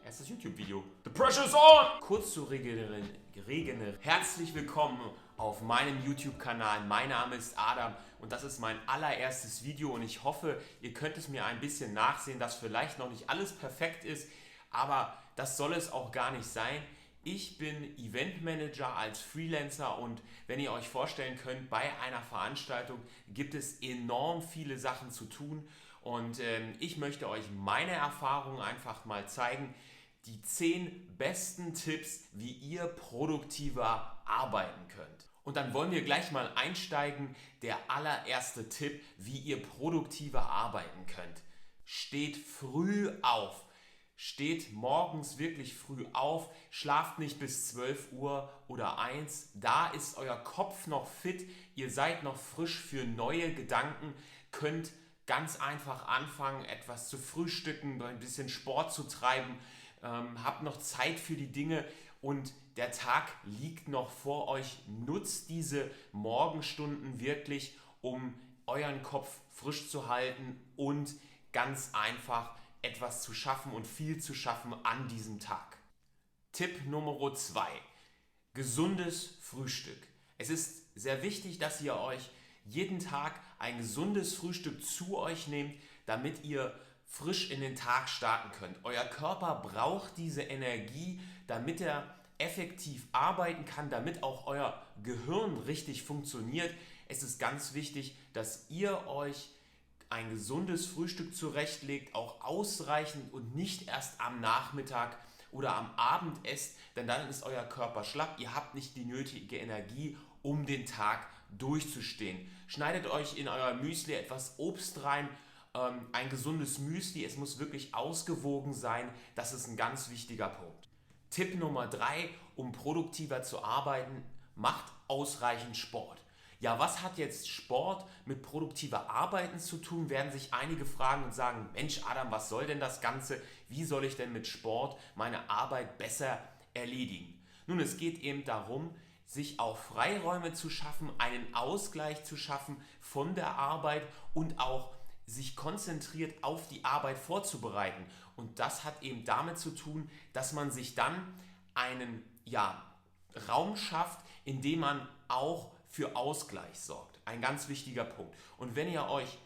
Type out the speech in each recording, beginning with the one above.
erstes YouTube-Video. The pressure is on! Kurz zu regenerieren. Herzlich willkommen auf meinem YouTube-Kanal. Mein Name ist Adam und das ist mein allererstes Video und ich hoffe, ihr könnt es mir ein bisschen nachsehen, dass vielleicht noch nicht alles perfekt ist, aber das soll es auch gar nicht sein. Ich bin Eventmanager als Freelancer und wenn ihr euch vorstellen könnt, bei einer Veranstaltung gibt es enorm viele Sachen zu tun und ich möchte euch meine Erfahrungen einfach mal zeigen, die 10 besten Tipps, wie ihr produktiver arbeiten könnt. Und dann wollen wir gleich mal einsteigen. Der allererste Tipp, wie ihr produktiver arbeiten könnt. Steht früh auf. Steht morgens wirklich früh auf, schlaft nicht bis 12 Uhr oder 1. Da ist euer Kopf noch fit, ihr seid noch frisch für neue Gedanken, könnt ganz einfach anfangen, etwas zu frühstücken, ein bisschen Sport zu treiben, habt noch Zeit für die Dinge und der Tag liegt noch vor euch. Nutzt diese Morgenstunden wirklich, um euren Kopf frisch zu halten und ganz einfach etwas zu schaffen und viel zu schaffen an diesem Tag. Tipp Nummer 2. Gesundes Frühstück. Es ist sehr wichtig, dass ihr euch jeden Tag ein gesundes Frühstück zu euch nehmt, damit ihr frisch in den Tag starten könnt. Euer Körper braucht diese Energie, damit er effektiv arbeiten kann, damit auch euer Gehirn richtig funktioniert. Es ist ganz wichtig, dass ihr euch ein gesundes Frühstück zurechtlegt, auch ausreichend und nicht erst am Nachmittag oder am Abend esst, denn dann ist euer Körper schlapp, ihr habt nicht die nötige Energie, um den Tag durchzustehen. Schneidet euch in euer Müsli etwas Obst rein, ein gesundes Müsli, es muss wirklich ausgewogen sein, das ist ein ganz wichtiger Punkt. Tipp Nummer 3, um produktiver zu arbeiten, macht ausreichend Sport. Ja, was hat jetzt Sport mit produktiver Arbeiten zu tun, werden sich einige fragen und sagen, Mensch Adam, was soll denn das Ganze? Wie soll ich denn mit Sport meine Arbeit besser erledigen? Nun, es geht eben darum, sich auch Freiräume zu schaffen, einen Ausgleich zu schaffen von der Arbeit und auch sich konzentriert auf die Arbeit vorzubereiten. Und das hat eben damit zu tun, dass man sich dann einen Raum schafft, in dem man auch für Ausgleich sorgt. Ein ganz wichtiger Punkt. Und wenn ihr euch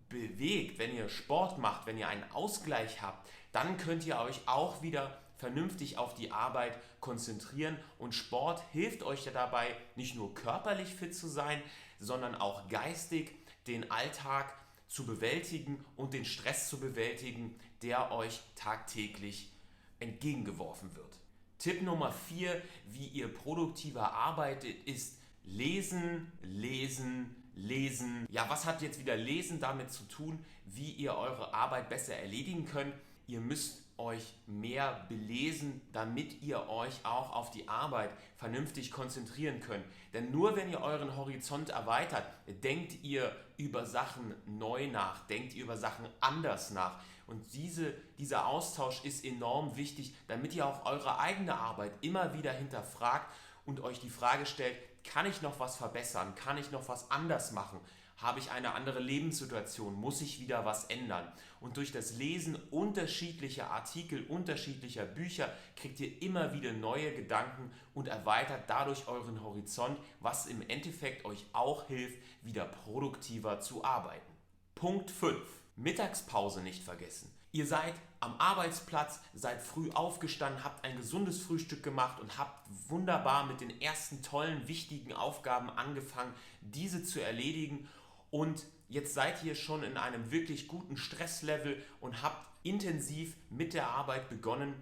bewegt, wenn ihr Sport macht, wenn ihr einen Ausgleich habt, dann könnt ihr euch auch wieder vernünftig auf die Arbeit konzentrieren und Sport hilft euch ja dabei, nicht nur körperlich fit zu sein, sondern auch geistig den Alltag zu bewältigen und den Stress zu bewältigen, der euch tagtäglich entgegengeworfen wird. Tipp Nummer 4, wie ihr produktiver arbeitet, ist Lesen, lesen, lesen. Ja, was hat jetzt wieder Lesen damit zu tun, wie ihr eure Arbeit besser erledigen könnt? Ihr müsst euch mehr belesen, damit ihr euch auch auf die Arbeit vernünftig konzentrieren könnt. Denn nur wenn ihr euren Horizont erweitert, denkt ihr über Sachen neu nach, denkt ihr über Sachen anders nach. Und dieser Austausch ist enorm wichtig, damit ihr auch eure eigene Arbeit immer wieder hinterfragt und euch die Frage stellt, kann ich noch was verbessern? Kann ich noch was anders machen? Habe ich eine andere Lebenssituation? Muss ich wieder was ändern? Und durch das Lesen unterschiedlicher Artikel, unterschiedlicher Bücher kriegt ihr immer wieder neue Gedanken und erweitert dadurch euren Horizont, was im Endeffekt euch auch hilft, wieder produktiver zu arbeiten. Punkt 5. Mittagspause nicht vergessen. Ihr seid am Arbeitsplatz, seid früh aufgestanden, habt ein gesundes Frühstück gemacht und habt wunderbar mit den ersten tollen, wichtigen Aufgaben angefangen, diese zu erledigen. Und jetzt seid ihr schon in einem wirklich guten Stresslevel und habt intensiv mit der Arbeit begonnen.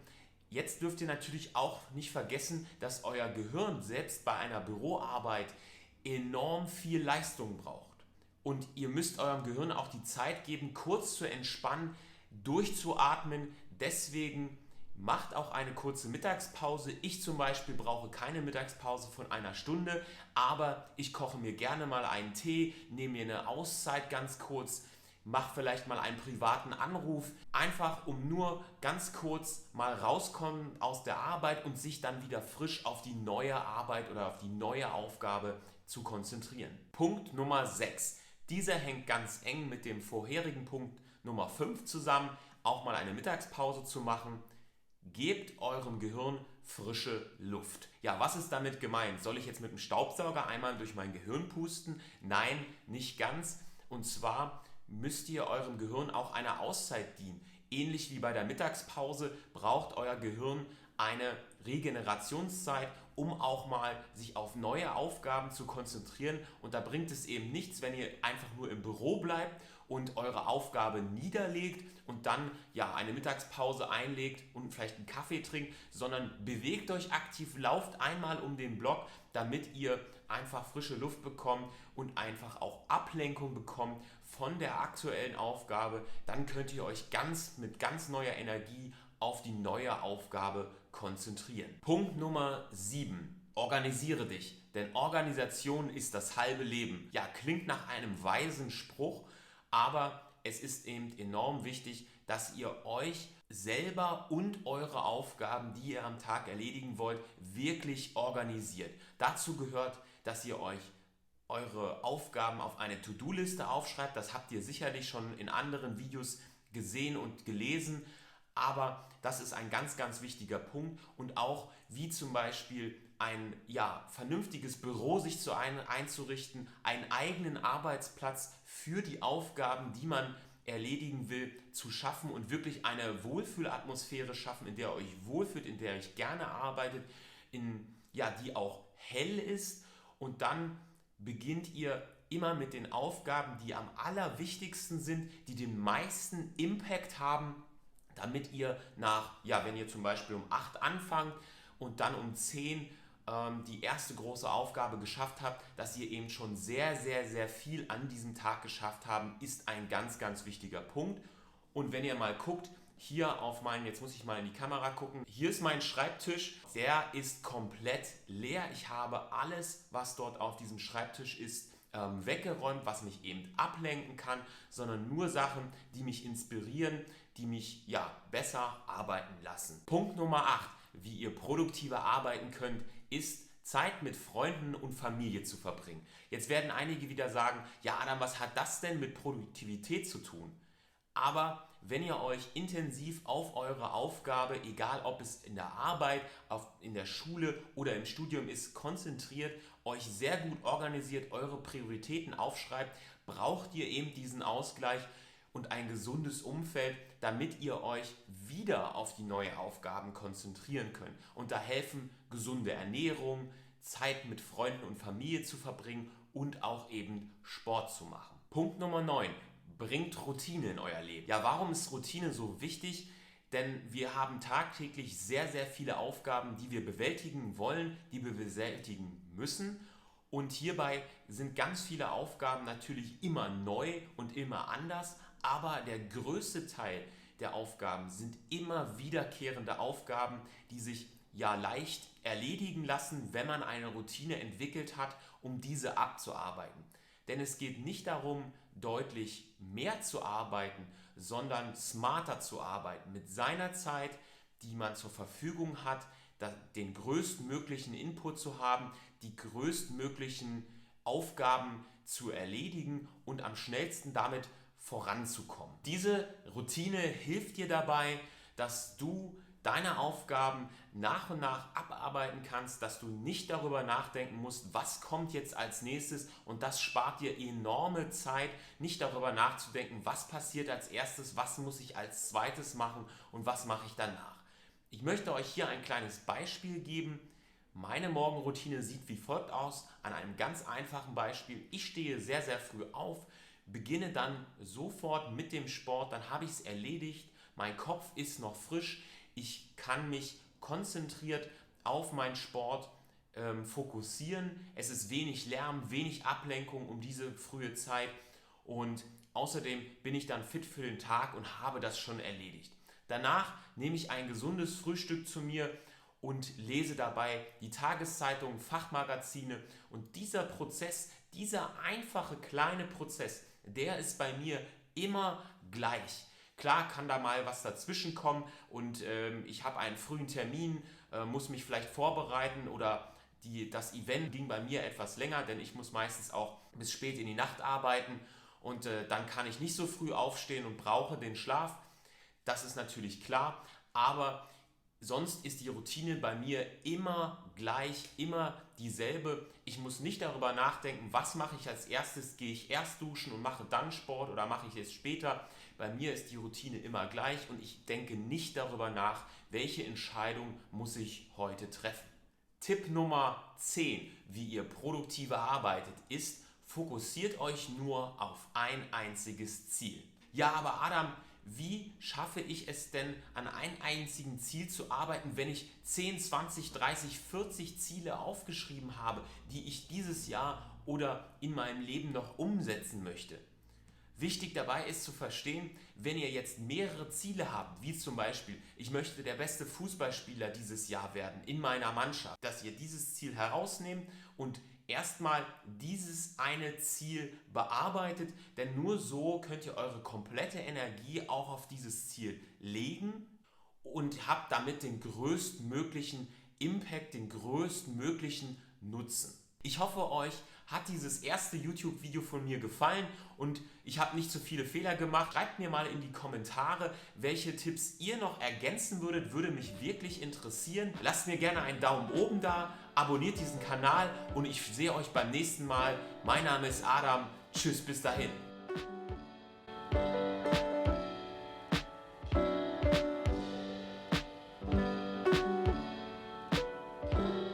Jetzt dürft ihr natürlich auch nicht vergessen, dass euer Gehirn selbst bei einer Büroarbeit enorm viel Leistung braucht. Und ihr müsst eurem Gehirn auch die Zeit geben, kurz zu entspannen, durchzuatmen. Deswegen macht auch eine kurze Mittagspause. Ich zum Beispiel brauche keine Mittagspause von einer Stunde, aber ich koche mir gerne mal einen Tee, nehme mir eine Auszeit ganz kurz, mache vielleicht mal einen privaten Anruf, einfach um nur ganz kurz mal rauskommen aus der Arbeit und sich dann wieder frisch auf die neue Arbeit oder auf die neue Aufgabe zu konzentrieren. Punkt Nummer 6. Dieser hängt ganz eng mit dem vorherigen Punkt Nummer 5 zusammen, auch mal eine Mittagspause zu machen. Gebt eurem Gehirn frische Luft. Ja, was ist damit gemeint? Soll ich jetzt mit dem Staubsauger einmal durch mein Gehirn pusten? Nein, nicht ganz. Und zwar müsst ihr eurem Gehirn auch eine Auszeit dienen. Ähnlich wie bei der Mittagspause braucht euer Gehirn eine Regenerationszeit, um auch mal sich auf neue Aufgaben zu konzentrieren. Und da bringt es eben nichts, wenn ihr einfach nur im Büro bleibt und eure Aufgabe niederlegt und dann ja eine Mittagspause einlegt und vielleicht einen Kaffee trinkt, sondern bewegt euch aktiv, lauft einmal um den Block, damit ihr einfach frische Luft bekommt und einfach auch Ablenkung bekommt von der aktuellen Aufgabe. Dann könnt ihr euch mit ganz neuer Energie auf die neue Aufgabe konzentrieren. Punkt Nummer 7. Organisiere dich, denn Organisation ist das halbe Leben. Ja, klingt nach einem weisen Spruch, aber es ist eben enorm wichtig, dass ihr euch selber und eure Aufgaben, die ihr am Tag erledigen wollt, wirklich organisiert. Dazu gehört, dass ihr euch eure Aufgaben auf eine To-Do-Liste aufschreibt. Das habt ihr sicherlich schon in anderen Videos gesehen und gelesen. Aber das ist ein ganz, ganz wichtiger Punkt und auch wie zum Beispiel ein vernünftiges Büro sich einzurichten, einen eigenen Arbeitsplatz für die Aufgaben, die man erledigen will, zu schaffen und wirklich eine Wohlfühlatmosphäre schaffen, in der ihr euch wohlfühlt, in der ihr euch gerne arbeitet, die auch hell ist, und dann beginnt ihr immer mit den Aufgaben, die am allerwichtigsten sind, die den meisten Impact haben, damit ihr wenn ihr zum Beispiel um 8 anfangt und dann um 10 die erste große Aufgabe geschafft habt, dass ihr eben schon sehr, sehr, sehr viel an diesem Tag geschafft haben, ist ein ganz, ganz wichtiger Punkt. Und wenn ihr mal guckt, hier jetzt muss ich mal in die Kamera gucken, hier ist mein Schreibtisch, der ist komplett leer. Ich habe alles, was dort auf diesem Schreibtisch ist, weggeräumt, was mich eben ablenken kann, sondern nur Sachen, die mich inspirieren, die mich besser arbeiten lassen. Punkt Nummer 8, wie ihr produktiver arbeiten könnt, ist Zeit mit Freunden und Familie zu verbringen. Jetzt werden einige wieder sagen, ja Adam, was hat das denn mit Produktivität zu tun? Aber wenn ihr euch intensiv auf eure Aufgabe, egal ob es in der Arbeit, in der Schule oder im Studium ist, konzentriert, euch sehr gut organisiert, eure Prioritäten aufschreibt, braucht ihr eben diesen Ausgleich und ein gesundes Umfeld, damit ihr euch wieder auf die neuen Aufgaben konzentrieren könnt. Und da helfen gesunde Ernährung, Zeit mit Freunden und Familie zu verbringen und auch eben Sport zu machen. Punkt Nummer 9. Bringt Routine in euer Leben. Ja, warum ist Routine so wichtig? Denn wir haben tagtäglich sehr, sehr viele Aufgaben, die wir bewältigen wollen, die wir bewältigen müssen. Und hierbei sind ganz viele Aufgaben natürlich immer neu und immer anders, aber der größte Teil der Aufgaben sind immer wiederkehrende Aufgaben, die sich leicht erledigen lassen, wenn man eine Routine entwickelt hat, um diese abzuarbeiten. Denn es geht nicht darum, deutlich mehr zu arbeiten, sondern smarter zu arbeiten, mit seiner Zeit, die man zur Verfügung hat, den größtmöglichen Input zu haben, die größtmöglichen Aufgaben zu erledigen und am schnellsten damit voranzukommen. Diese Routine hilft dir dabei, dass du deine Aufgaben nach und nach abarbeiten kannst, dass du nicht darüber nachdenken musst, was kommt jetzt als nächstes, und das spart dir enorme Zeit, nicht darüber nachzudenken, was passiert als erstes, was muss ich als zweites machen und was mache ich danach. Ich möchte euch hier ein kleines Beispiel geben. Meine Morgenroutine sieht wie folgt aus, an einem ganz einfachen Beispiel. Ich stehe sehr, sehr früh auf, beginne dann sofort mit dem Sport, dann habe ich es erledigt, mein Kopf ist noch frisch, ich kann mich konzentriert auf meinen Sport fokussieren. Es ist wenig Lärm, wenig Ablenkung um diese frühe Zeit und außerdem bin ich dann fit für den Tag und habe das schon erledigt. Danach nehme ich ein gesundes Frühstück zu mir und lese dabei die Tageszeitung, Fachmagazine, und dieser Prozess, dieser einfache kleine Prozess, der ist bei mir immer gleich. Klar kann da mal was dazwischen kommen und ich habe einen frühen Termin, muss mich vielleicht vorbereiten oder das Event ging bei mir etwas länger, denn ich muss meistens auch bis spät in die Nacht arbeiten und dann kann ich nicht so früh aufstehen und brauche den Schlaf. Das ist natürlich klar, aber Sonst ist die Routine bei mir immer gleich, immer dieselbe. Ich muss nicht darüber nachdenken, was mache ich als erstes. Gehe ich erst duschen und mache dann Sport oder mache ich es später? Bei mir ist die Routine immer gleich und ich denke nicht darüber nach, welche Entscheidung muss ich heute treffen. Tipp Nummer 10, wie ihr produktiver arbeitet, ist: Fokussiert euch nur auf ein einziges Ziel. Ja, aber Adam, wie schaffe ich es denn, an einem einzigen Ziel zu arbeiten, wenn ich 10, 20, 30, 40 Ziele aufgeschrieben habe, die ich dieses Jahr oder in meinem Leben noch umsetzen möchte? Wichtig dabei ist zu verstehen, wenn ihr jetzt mehrere Ziele habt, wie zum Beispiel, ich möchte der beste Fußballspieler dieses Jahr werden in meiner Mannschaft, dass ihr dieses Ziel herausnehmt und erstmal dieses eine Ziel bearbeitet, denn nur so könnt ihr eure komplette Energie auch auf dieses Ziel legen und habt damit den größtmöglichen Impact, den größtmöglichen Nutzen. Ich hoffe, euch hat dieses erste YouTube-Video von mir gefallen und ich habe nicht so viele Fehler gemacht. Schreibt mir mal in die Kommentare, welche Tipps ihr noch ergänzen würdet, würde mich wirklich interessieren. Lasst mir gerne einen Daumen oben da, abonniert diesen Kanal und ich sehe euch beim nächsten Mal. Mein Name ist Adam. Tschüss, bis dahin.